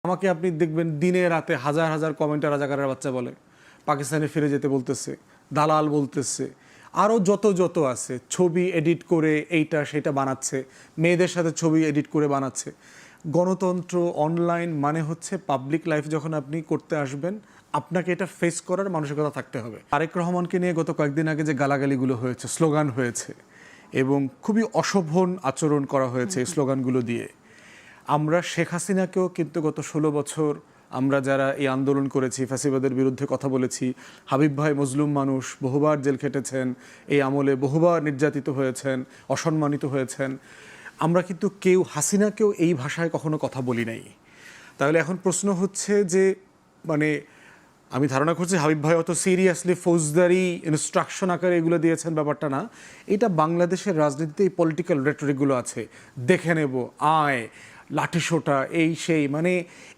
আমাকে আপনি দেখবেন দিনে রাতে হাজার হাজার কমেন্টে রাজাকারের বাচ্চা বলে, পাকিস্তানে ফিরে যেতে বলতেছে, দালাল বলতেছে, আরও যত যত আছে, ছবি এডিট করে এইটা সেটা বানাচ্ছে, মেয়েদের সাথে ছবি এডিট করে বানাচ্ছে। গণতন্ত্র অনলাইন মানে হচ্ছে পাবলিক লাইফ যখন আপনি করতে আসবেন আপনাকে এটা ফেস করার মানসিকতা থাকতে হবে। তারেক রহমানকে নিয়ে গত কয়েকদিন আগে যে গালাগালিগুলো হয়েছে, স্লোগান হয়েছে এবং খুবই অশোভন আচরণ করা হয়েছে এই স্লোগানগুলো দিয়ে। আমরা শেখ হাসিনাকেও কিন্তু গত 16 বছর আমরা যারা এই আন্দোলন করেছি, ফ্যাসিবাদের বিরুদ্ধে কথা বলেছি, হাবিব ভাই মজলুম মানুষ, বহুবার জেল খেটেছেন, এই আমলে বহুবার নির্যাতিত হয়েছেন, অসম্মানিত হয়েছেন, আমরা কিন্তু কেউ হাসিনাকেও এই ভাষায় কখনো কথা বলি নাই। তাহলে এখন প্রশ্ন হচ্ছে যে মানে আমি ধারণা করছি হাবিব ভাই অত সিরিয়াসলি ফৌজদারি ইনস্ট্রাকশন আকারে এগুলো দিয়েছেন ব্যাপারটা না। এটা বাংলাদেশের রাজনীতিতে এই পলিটিক্যাল রেটরিকগুলো আছে, দেখে নেব, আয়, লাঠিসোঁটা, এই সেই, মানে